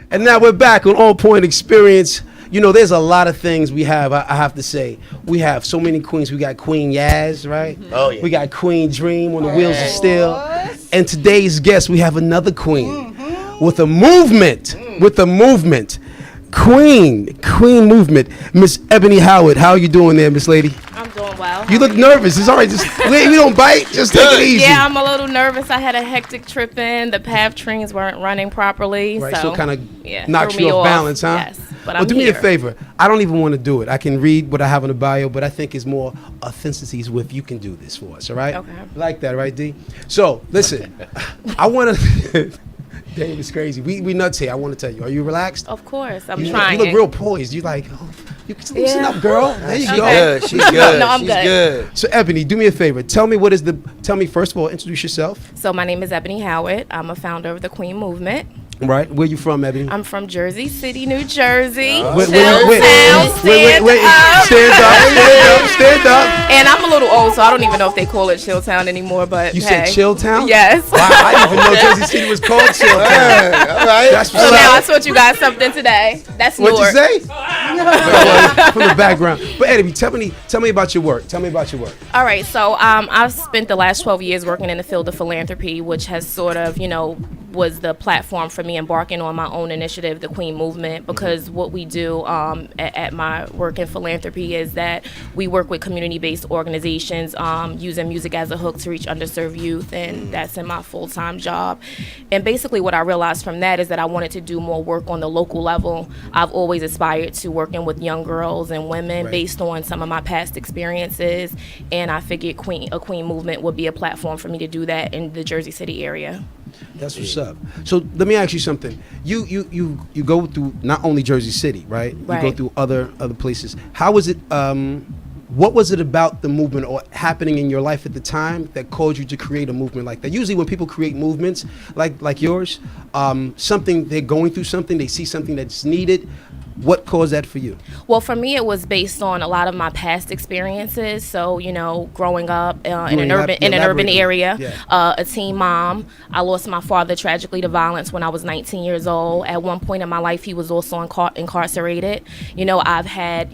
And now we're back on OnPoint Experience. You know, there's a lot of things we have. I have to say, we have so many queens. We got Queen Yaz, right? Oh yeah. We got Queen Dream on the wheels of steel. And today's guest, we have another queen with a movement. With a movement, Queen movement, Miss Ebony Howard. How are you doing there, Miss Lady? I'm doing well. You look nervous. It's all right. Just we don't bite. Just take it easy. Yeah, I'm a little nervous. I had a hectic trip in. The path trains weren't running properly. Right, so kind of yeah, knocks threw you me off balance, huh? Yes, but Well, I'm do me here. a favor. I don't even want to do it. I can read what I have in the bio, but I think it's more authenticities with you can do this for us, all right? Okay. Like that, right, D? So, listen, I want to... Dave is crazy. We nuts here. I want to tell you. Are you relaxed? Of course, I'm You trying. look real poised. You like, oh, you can loosen up, girl. There you go. Good. She's good. No, I'm She's good. So, Ebony, do me a favor. Tell me first of all, introduce yourself. So my name is Ebony Howard. I'm a founder of the Queen Movement. Right. Where you from, Ebony? I'm from Jersey City, New Jersey. Wait, Chilltown, stand up. And I'm a little old, so I don't even know if they call it Chilltown anymore. But You hey. said Chilltown? Yes. Wow, I didn't even know Jersey City was called Chilltown. All right. That's So what's now I up. taught you guys something today. That's What'd you Newark. say? From the background. But Ebony, tell me about your work. Tell me about your work. All right, so I've spent the last 12 years working in the field of philanthropy, which has sort of, was the platform for me embarking on my own initiative, the Queen Movement, because what we do at my work in philanthropy is that we work with community-based organizations using music as a hook to reach underserved youth, and that's in my full-time job. And basically what I realized from that is that I wanted to do more work on the local level. I've always aspired to working with young girls and women based on some of my past experiences, and I figured a Queen Movement would be a platform for me to do that in the Jersey City area. That's what's up. So let me ask you something. You go through not only Jersey City, right? You go Right. through other places. How was it? What was it about the movement or happening in your life at the time that caused you to create a movement like that? Usually, when people create movements like yours, something they're going through something, they see something that's needed. What caused that for you? Well, for me, it was based on a lot of my past experiences. So, growing up in an urban area, a teen mom. I lost my father tragically to violence when I was 19 years old. At one point in my life, he was also incarcerated. I've had,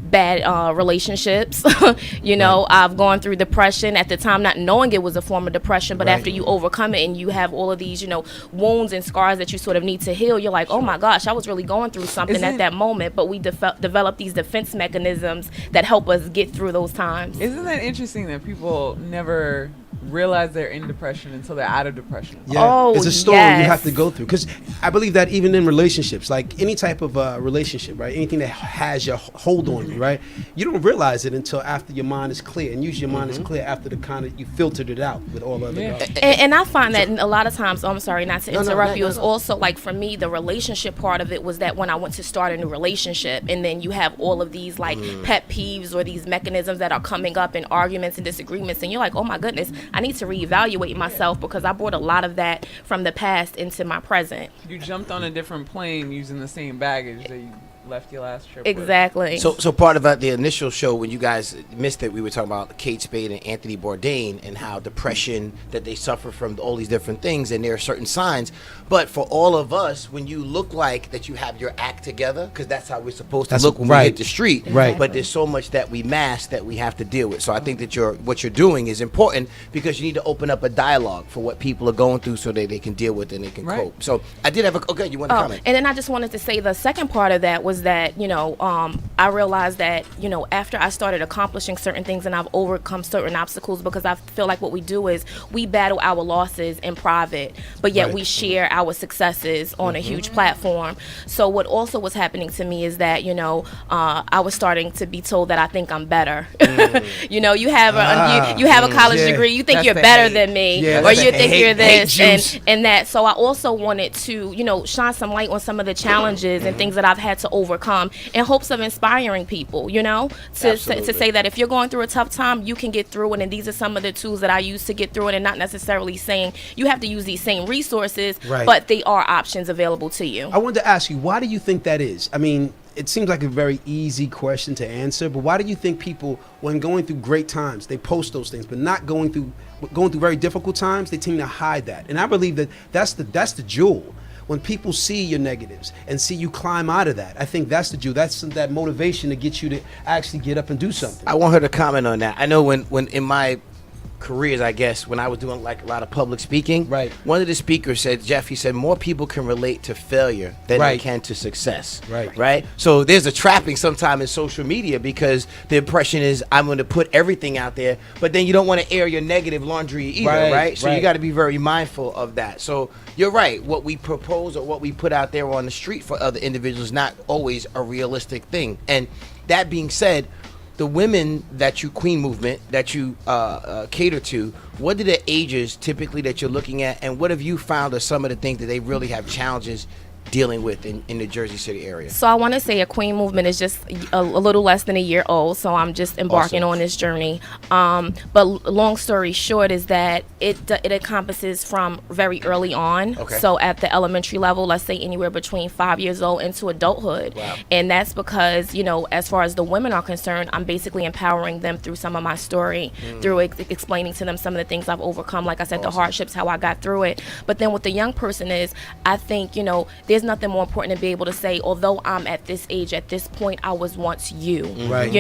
bad relationships. I've gone through depression at the time, not knowing it was a form of depression, but after you overcome it and you have all of these, wounds and scars that you sort of need to heal, you're like, oh my gosh, I was really going through something at that moment, but we develop these defense mechanisms that help us get through those times. Isn't that interesting that people never realize they're in depression until they're out of depression? Yeah, Oh, it's a storm yes. you have to go through. Because I believe that even in relationships, like any type of relationship, right? Anything that has your hold on you, right? You don't realize it until after your mind is clear. And usually your mind is clear after the kind of, you filtered it out with all other And I find that a lot of times, I'm sorry not to interrupt you, no, is also like for me, the relationship part of it was that when I went to start a new relationship, and then you have all of these like pet peeves or these mechanisms that are coming up in arguments and disagreements, and you're like, oh my goodness, I need to reevaluate myself because I brought a lot of that from the past into my present. You jumped on a different plane using the same baggage that you left your last trip with. Exactly. So part of the initial show, when you guys missed it, we were talking about Kate Spade and Anthony Bourdain and how depression, that they suffer from all these different things, and there are certain signs. But for all of us, when you look like that you have your act together, because that's how we're supposed to look when we hit the street. Right. But there's so much that we mask that we have to deal with. So I think that what you're doing is important, because you need to open up a dialogue for what people are going through so that they can deal with it and they can cope. So I did have okay, you want to comment? And then I just wanted to say the second part of that was that, I realized that, after I started accomplishing certain things and I've overcome certain obstacles, because I feel like what we do is we battle our losses in private, but yet we share our successes on a huge platform. So what also was happening to me is that, I was starting to be told that I think I'm better. You have a college degree, you think That's you're the better hate. than me, Yeah, or that's you the think hate- you're hate this juice. and that. So I also wanted to, shine some light on some of the challenges and things that I've had to overcome in hopes of inspiring people, to say that if you're going through a tough time, you can get through it. And these are some of the tools that I use to get through it, and not necessarily saying you have to use these same resources, but they are options available to you. I wanted to ask you, why do you think that is? I mean, it seems like a very easy question to answer, but why do you think people, when going through great times, they post those things, but not going through very difficult times, they tend to hide that? And I believe that that's the jewel. when people see your negatives and see you climb out of that, I think that's the Jew. That's that motivation to get you to actually get up and do something. I want her to comment on that. I know when in my careers, I guess, when I was doing like a lot of public speaking, Right. one of the speakers said, Jeff, he said, more people can relate to failure than they Right. can to success. Right. So there's a trapping sometime in social media because the impression is I'm going to put everything out there, but then you don't want to air your negative laundry either, right? So you got to be very mindful of that. So you're right. What we propose or what we put out there on the street for other individuals is not always a realistic thing. And that being said, the women that you Queen movement that you cater to, what are the ages typically that you're looking at, and what have you found are some of the things that they really have challenges dealing with in the Jersey City area? So I want to say a Queen movement is just a little less than a year old, so I'm just embarking Awesome. on this journey. But long story short is that it encompasses from very early on. Okay. So at the elementary level, let's say anywhere between 5 years old into adulthood. Wow. And that's because, as far as the women are concerned, I'm basically empowering them through some of my story, through explaining to them some of the things I've overcome, like I said, the hardships, how I got through it. But then with the young person is, I think, there's nothing more important to be able to say, although I'm at this age, at this point, I was once you. Right.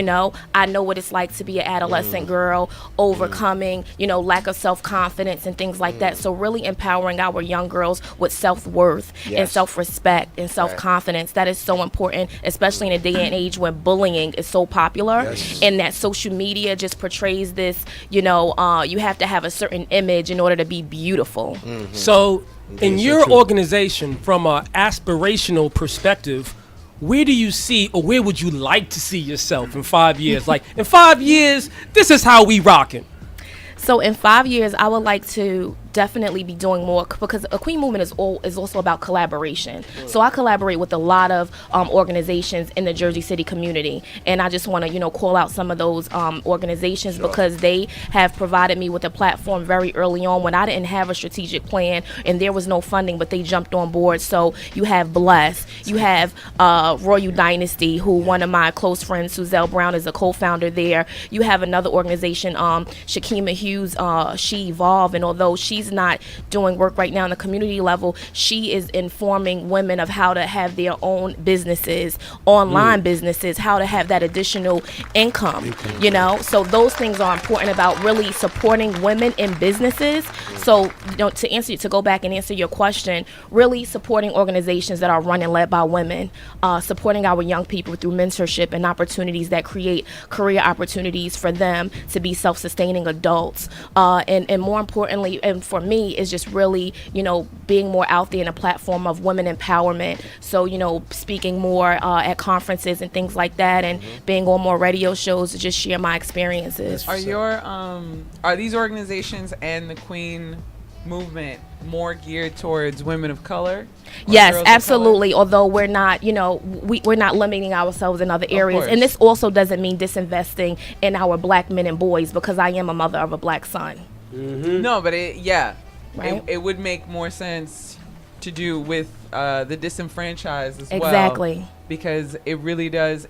I know what it's like to be an adolescent girl, overcoming, lack of self-confidence and things like that. So really empowering our young girls with self-worth and Yes. self-respect and self-confidence. That is so important, especially in a day and age when bullying is so popular. Yes. And that social media just portrays this, you have to have a certain image in order to be beautiful. So, in so your true. organization, from an aspirational perspective, where do you see, or where would you like to see yourself in 5 years? Like, in 5 years, this is how we rocking. So in 5 years, I would like to definitely be doing more, because a Queen movement is also about collaboration. So I collaborate with a lot of organizations in the Jersey City community, and I just want to call out some of those organizations because they have provided me with a platform very early on when I didn't have a strategic plan and there was no funding, but they jumped on board. So you have Bless, you have Royal Dynasty, who one of my close friends, Suzelle Brown, is a co-founder there. You have another organization, Shakima Hughes, She Evolve, and although she's not doing work right now on the community level, she is informing women of how to have their own businesses, online businesses, how to have that additional income, so those things are important about really supporting women in businesses. So to go back and answer your question, really supporting organizations that are run and led by women, supporting our young people through mentorship and opportunities that create career opportunities for them to be self-sustaining adults, and more importantly, and for me, is just really, being more out there in a platform of women empowerment. So, speaking more at conferences and things like that, and being on more radio shows to just share my experiences. Are these organizations and the Queen movement more geared towards women of color? Yes, girls of absolutely. Although we're not, we're not limiting ourselves in other areas. course. And this also doesn't mean disinvesting in our black men and boys, because I am a mother of a black son. No, but Right. it would make more sense to do with the disenfranchised as well. Exactly. Because it really does.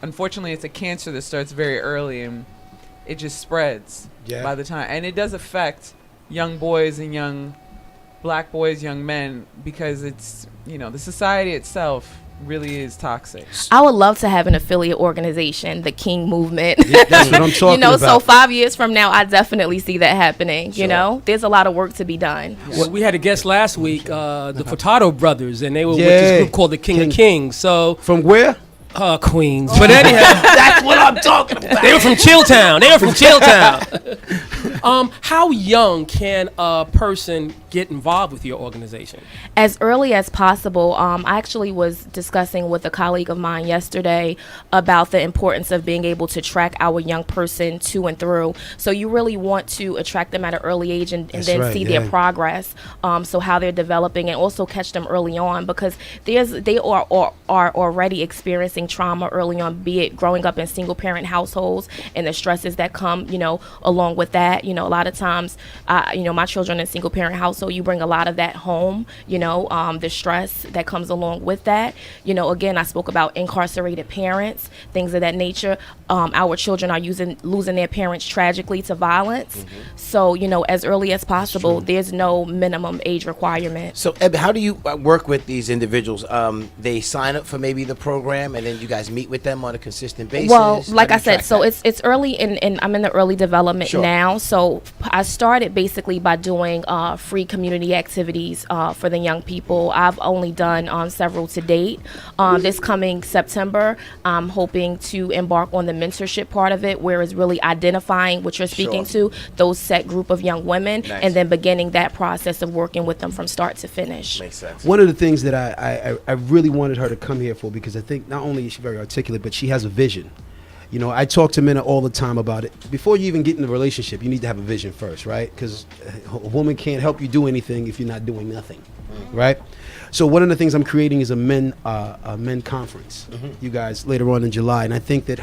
Unfortunately, it's a cancer that starts very early and it just spreads by the time. And it does affect young boys and young black boys, young men, because it's, the society itself really is toxic. I would love to have an affiliate organization, the King Movement. Yeah, that's what I'm talking So about. 5 years from now, I definitely see that happening. There's a lot of work to be done. Well, we had a guest last week, the Furtado brothers, and they were with Yeah. this group called the King of Kings. So, From where? Queens. But anyhow, That's what I'm talking about. they were from Chilltown. How young can a person get involved with your organization? As early as possible. I actually was discussing with a colleague of mine yesterday about the importance of being able to track our young person to and through. So you really want to attract them at an early age and then right, see yeah. their progress. So how they're developing, and also catch them early on, because they are already experiencing trauma early on, be it growing up in single parent households and the stresses that come, along with that. A lot of times, my children in single parent households, so you bring a lot of that home, the stress that comes along with that. Again, I spoke about incarcerated parents, things of that nature. Our children are losing their parents tragically to violence. So, as early as possible, there's no minimum age requirement. So, Eb, how do you work with these individuals? They sign up for maybe the program, and then you guys meet with them on a consistent basis? Well, like How I do you said, track so that? it's early, and I'm in the early development now. So I started basically by doing free community activities for the young people. I've only done several to date. This coming September, I'm hoping to embark on the mentorship part of it, where it's really identifying what you're speaking to, those set group of young women, and then beginning that process of working with them from start to finish. Makes sense. One of the things that I really wanted her to come here for, because I think not only is she very articulate, but she has a vision. I talk to men all the time about it. Before you even get in a relationship, you need to have a vision first, right? Because a woman can't help you do anything if you're not doing nothing, right? So one of the things I'm creating is a men conference, you guys, later on in July. And I think that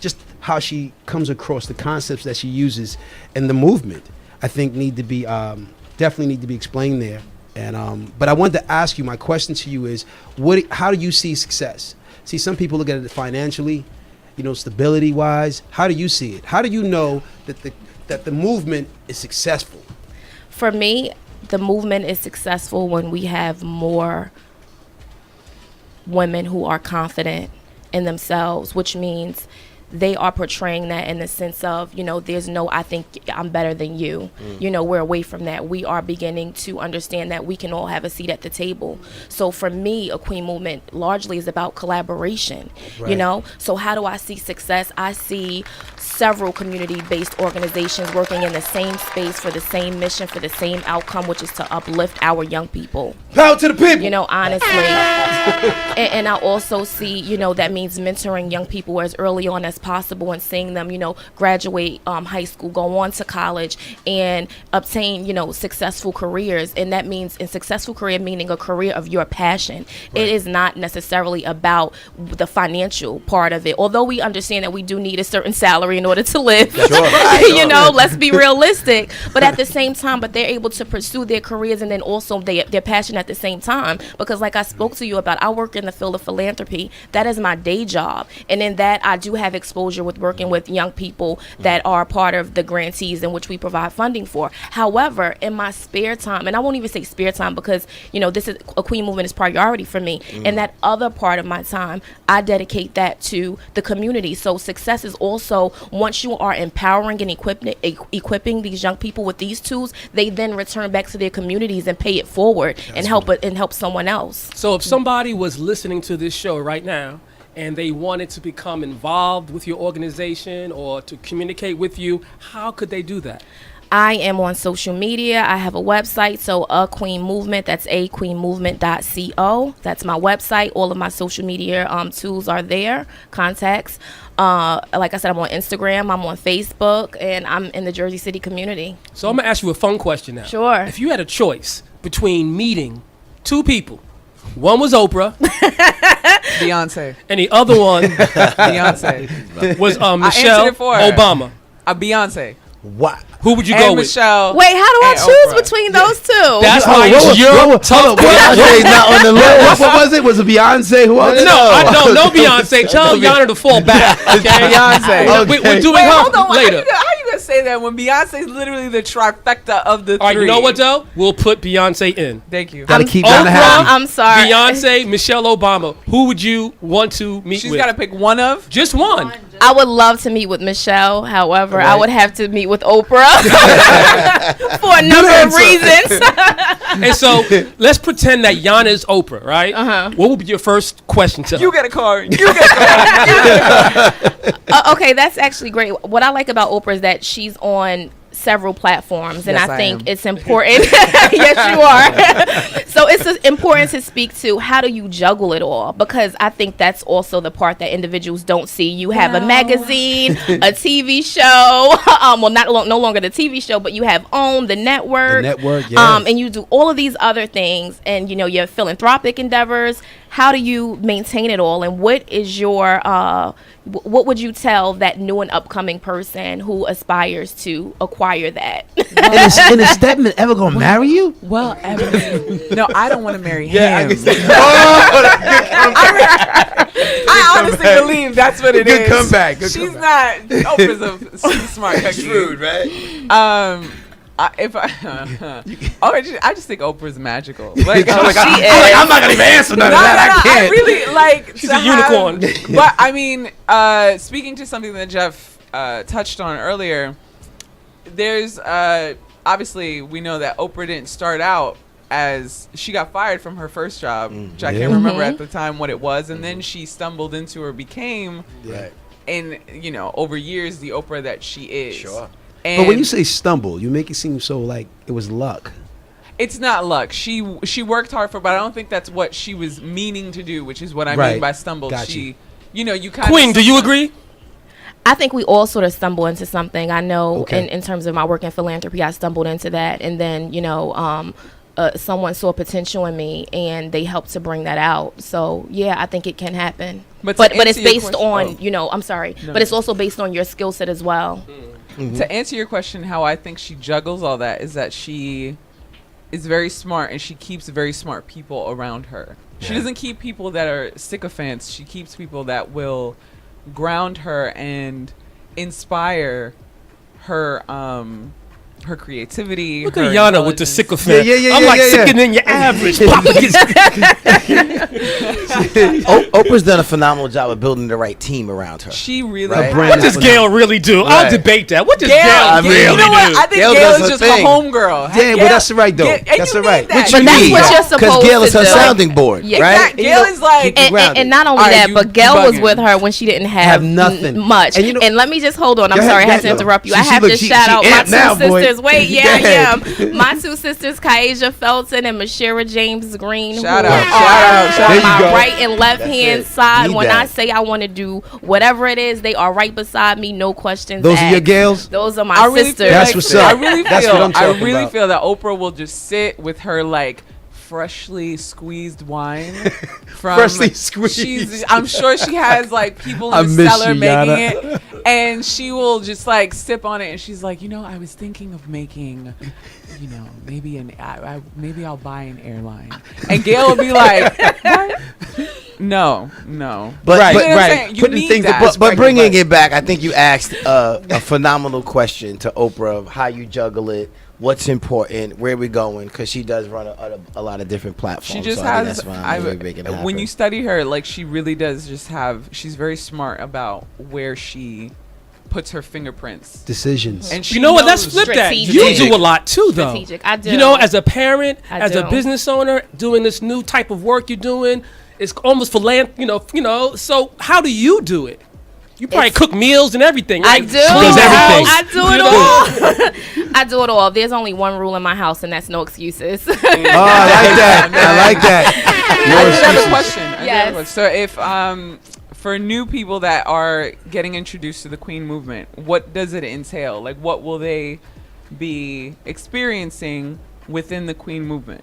just how she comes across, the concepts that she uses, and the movement, I think definitely need to be explained there. And but I wanted to ask you, my question to you is, how do you see success? See, some people look at it financially, stability wise. How do you see it? How do you know that the movement is successful? For me, the movement is successful when we have more women who are confident in themselves, which means they are portraying that in the sense of, there's no, I think I'm better than you. We're away from that. We are beginning to understand that we can all have a seat at the table. So for me, a Queen movement largely is about collaboration, So how do I see success? I see several community-based organizations working in the same space for the same mission, for the same outcome, which is to uplift our young people. Power to the people! Honestly. and I also see, that means mentoring young people as early on as possible and seeing them, graduate high school, go on to college, and obtain, successful careers. And that means in successful career, meaning a career of your passion. Right. It is not necessarily about the financial part of it, although we understand that we do need a certain salary in order to live. Sure. Let's be realistic. But at the same time, they're able to pursue their careers and then also their passion at the same time. Because like I spoke to you about, I work in the field of philanthropy. That is my day job. And in that, I do have exposure with working with young people that are part of the grantees in which we provide funding for. However, in my spare time, and I won't even say spare time because, this is a Queen movement is priority for me. And that other part of my time, I dedicate that to the community. So success is also, once you are empowering and equipping these young people with these tools, they then return back to their communities and pay it forward and help someone else. So if somebody was listening to this show right now and they wanted to become involved with your organization or to communicate with you, how could they do that? I am on social media. I have a website, so A Queen Movement. That's aqueenmovement.co. That's my website. All of my social media tools are there. Contacts. Like I said, I'm on Instagram. I'm on Facebook, and I'm in the Jersey City community. So I'm gonna ask you a fun question now. Sure. If you had a choice between meeting two people, one was Oprah, Beyonce, and the other one Beyonce was Michelle answered it for her. Obama. Beyonce. What? Who would you And go with? Michelle. Wait, how do I and choose Oprah. between those two? That's why it's your tough question. Beyonce's not on the list. What was it? Was it Beyonce? Who else? No, I don't know Beyonce. Tell Yana to fall back. Okay? Beyonce. Okay. We're doing Wait, her hold on. later. How you gonna say that when Beyonce's literally the trifecta of the three? All right, you know what though? We'll put Beyonce in. Thank you. Gotta keep Donna Oprah, happy. I'm sorry. Beyonce, Michelle Obama. Who would you want to meet She's with? got to pick one of. Just one. I would love to meet with Michelle. However, I would have to meet with Oprah for a number of reasons. And so let's pretend that Yana is Oprah, right? What would be your first question to her? You get a card. You get a card. Okay, that's actually great. What I like about Oprah is that she's on several platforms, and Yes, I I think am. it's important. Yes, you are. So it's important to speak to how do you juggle it all, because I think that's also the part that individuals don't see. You have a magazine, a TV show, well, no longer the TV show, but you have the network, The network, yeah. and you do all of these other things, and your philanthropic endeavors. how do you maintain it all? And what is your what would you tell that new and upcoming person who aspires to acquire that? And is Stedman ever gonna marry you? Well, Ebony, no, I don't want to marry him. Yeah, I can see. I honestly believe that's what it is. Good comeback. Good She's comeback. not. Oprah's a smart cookie. Shrewd, right? I just think Oprah's magical. Like, She I'm not gonna even answer none of that. I can't. I really like. She's a unicorn. But I mean, speaking to something that Jeff touched on earlier, there's obviously we know that Oprah didn't start out as she got fired from her first job, which I can't remember at the time what it was, and then she stumbled into or became, and over years the Oprah that she is. Sure. But when you say stumble, you make it seem so like it was luck. It's not luck. She worked hard for it, but I don't think that's what she was meaning to do, which is what I mean by stumble. Gotcha. You kind Queen, do you agree? I think we all sort of stumble into something. I know in terms of my work in philanthropy, I stumbled into that. And then, someone saw potential in me and they helped to bring that out. So, yeah, I think it can happen. But it's based on, I'm sorry. No. But it's also based on your skill set as well. Mm-hmm. To answer your question, how I think she juggles all that is that she is very smart and she keeps very smart people around her. She doesn't keep people that are sycophants. She keeps people that will ground her and inspire her her creativity. Look at Yana with the sycophant. Yeah, I'm like sicker than your average. Oprah's done a phenomenal job of building the right team around her. She really Right? What does Gail really do? Right. I'll debate that. What does Gail, Gail really you know what? I do? think Gail Gail does is her just thing. a homegirl. Yeah, but that's right, though. That's right. But But that's what you're supposed Because Gail is her to do. sounding board, Yeah, right? Gail is like, And not only Are that, you but Gail was bugging? with her when she didn't Have nothing. much. And let me just hold on. I'm Go sorry, ahead, I had to go ahead. interrupt you. She- I she have look- to she shout out my amped now, two boy. sisters. Wait, Go ahead. my two sisters, Kaisha Felton and Mashira James Green. Shout who out, are shout out. There you on my go. right and left hand it. side. Need When I that. say I want to do whatever it is, they are right beside me. No questions Those asked. are your Gales? Those are my I really sisters. feel That's like, what's up. I really That's feel, what I'm talking about. feel that Oprah will just sit with her like freshly squeezed wine from Freshly squeezed. I'm sure she has like people I in the miss cellar you, making Yana. it, and she will just like sip on it, and she's like, I was thinking of making, maybe I'll buy an airline, and Gail will be like, what? No. But Right, You know what I'm right. saying? You Putting need things in that. perspective. But bringing it back, I think you asked a phenomenal question to Oprah of how you juggle it, what's important, where we're going, because she does run a lot of different platforms. She just so I think has. that's fine. We're making it When happen. you study her, like she really does just have. She's very smart about where she puts her fingerprints. Decisions. And she You know what? Let's knows- flip that. Strategic. You do a lot too, though. Strategic. I do. As a parent, I as a do. business owner, doing this new type of work you're doing, it's almost So how do you do it? You probably cook meals and everything, I right? do. Clean the house. I do it all. I do it all. There's only one rule in my house, and that's no excuses. Oh, I like that. I like that. I just have a excuses. question. Yes. So if for new people that are getting introduced to the Queen movement, what does it entail? Like, what will they be experiencing within the Queen movement?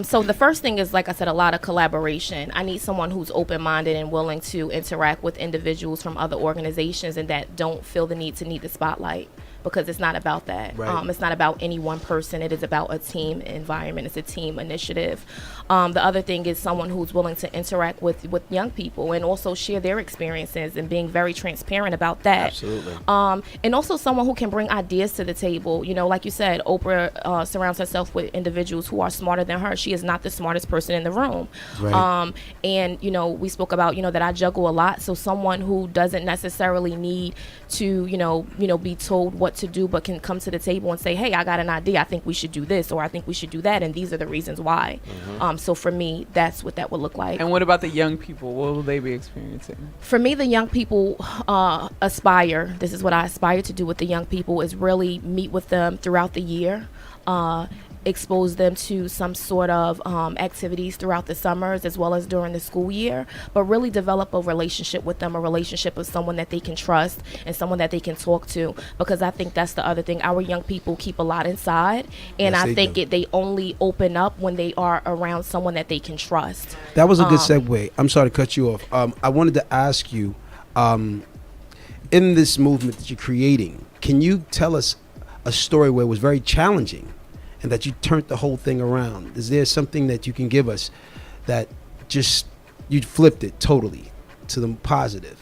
So the first thing is, like I said, a lot of collaboration. I need someone who's open-minded and willing to interact with individuals from other organizations and that don't feel the need the spotlight, because it's not about that. Right. It's not about any one person. It is about a team environment. It's a team initiative. The other thing is someone who's willing to interact with young people and also share their experiences and being very transparent about that. Absolutely. And also someone who can bring ideas to the table. Like you said, Oprah surrounds herself with individuals who are smarter than her. She is not the smartest person in the room. Right. And we spoke about that I juggle a lot. So someone who doesn't necessarily need to be told what to do, but can come to the table and say, hey, I got an idea. I think we should do this, or I think we should do that, and these are the reasons why. So for me, that's what that would look like. And what about the young people? What will they be experiencing? For me, the young people aspire. This is what I aspire to do with the young people, is really meet with them throughout the year. expose them to some sort of activities throughout the summers as well as during the school year, but really develop a relationship with them, a relationship of someone that they can trust and someone that they can talk to, because I think that's the other thing. Our young people keep a lot inside, and Yes, I think do. they only open up when they are around someone that they can trust. That was a good segue. I'm sorry to cut you off. I wanted to ask you, in this movement that you're creating, can you tell us a story where it was very challenging and that you turned the whole thing around? Is there something that you can give us that just you flipped it totally to the positive?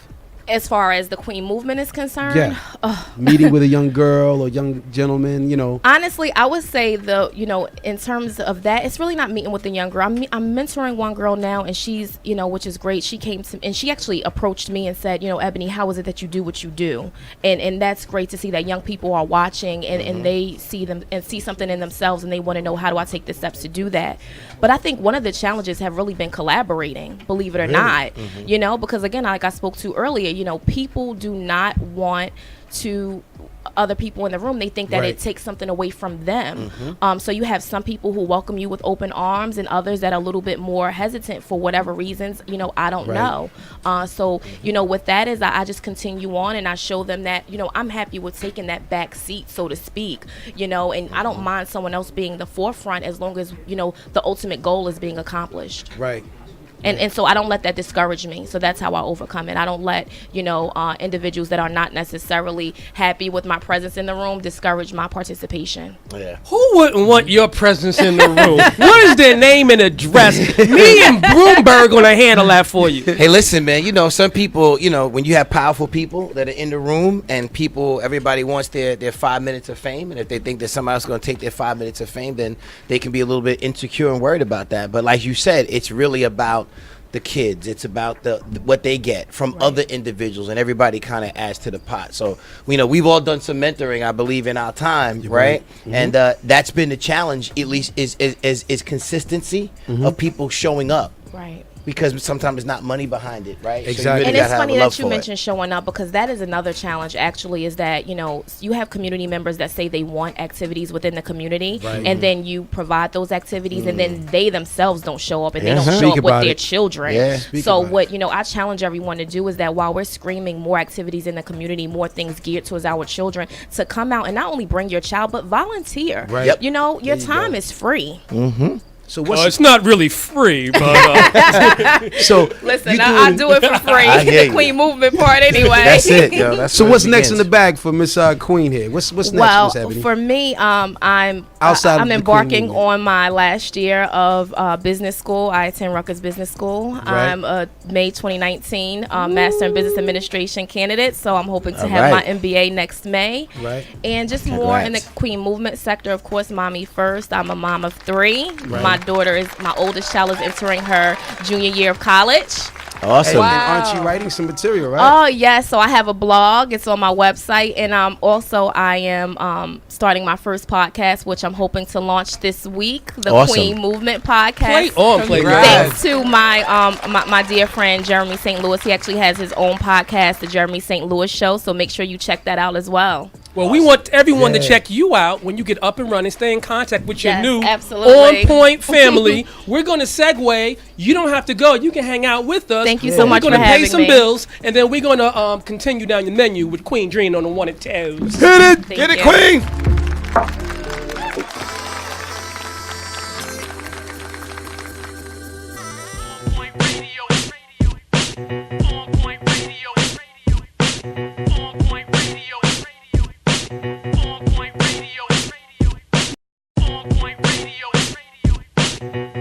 As far as the Queen movement is concerned, Yeah. Meeting with a young girl or young gentleman, you know. honestly, I would say in terms of that, it's really not meeting with the young girl. I'm mentoring one girl now, and she's, which is great. She came to, and she actually approached me and said, Ebony, how is it that you do what you do? And that's great to see that young people are watching and they see something in themselves, and they want to know, how do I take the steps to do that? But I think one of the challenges have really been collaborating, believe it or not, because again, like I spoke to earlier, people do not want to other people in the room. They think that Right. it takes something away from them. So you have some people who welcome you with open arms and others that are a little bit more hesitant for whatever reasons, I don't Right. know. So, with that is I just continue on and I show them that, I'm happy with taking that back seat, so to speak, and I don't mind someone else being the forefront as long as, the ultimate goal is being accomplished. Right. And so I don't let that discourage me. So that's how I overcome it. I don't let, individuals that are not necessarily happy with my presence in the room discourage my participation. Yeah. Who wouldn't want your presence in the room? What is their name and address? Me and Broomberg gonna handle that for you. Hey, listen, man, some people, when you have powerful people that are in the room and everybody wants their 5 minutes of fame, and if they think that somebody else is going to take their 5 minutes of fame, then they can be a little bit insecure and worried about that. But like you said, it's really about the kids. It's about what they get from other individuals, and everybody kind of adds to the pot. So we've all done some mentoring, I believe, in our time, right? Mm-hmm. And that's been the challenge, at least, is consistency of people showing up. Right. Because sometimes it's not money behind it, right? Exactly. So you really And gotta it's have funny a love that you for it. mentioned showing up, because that is another challenge actually, is that, you have community members that say they want activities within the community, Right. and then you provide those activities and then they themselves don't show up and they don't Uh-huh. show Speak up with about their it. children. Yeah. Speak So about what, I challenge everyone to do is that while we're screaming more activities in the community, more things geared towards our children, to come out and not only bring your child, but volunteer. Right. Yep. Your you time go. is free. So It's not really free, but so Listen, you I doing- do it for free. I hear The you. Queen movement part anyway. That's it, yo. That's So where it what's next in the begins. bag for Miss Queen here? What's next, Well, Miss Ebony? for me, I'm Outside of I'm the embarking Queen movement. on my last year of business school. I attend Rutgers Business School. I'm a May 2019 Master in Business Administration candidate, so I'm hoping to All have right. my MBA next May. Right. And just more in the Congrats. Queen movement sector, of course, mommy first. I'm a mom of 3. My oldest child is entering her junior year of college. Awesome. And Wow. aren't you writing some material, right? Oh yes, so I have a blog. It's on my website, and also I am starting my first podcast, which I'm hoping to launch this week. The Awesome. Queen Movement podcast. play on, play Congrats. God. Thanks to my dear friend Jeremy St. Louis. He actually has his own podcast, the Jeremy St. Louis Show. So make sure you check that out as well. Well, we want everyone to Yeah. check you out when you get up and running. Stay in contact with your Yes, new absolutely. OnPoint family. We're going to segue. You don't have to go. You can hang out with us. Thank you so much We're going for to pay having some me. bills, and then we're going to continue down your menu with Queen Dream on the 1 and 2s. Hit it! Thank Get it, you. Queen! OnPoint Radio.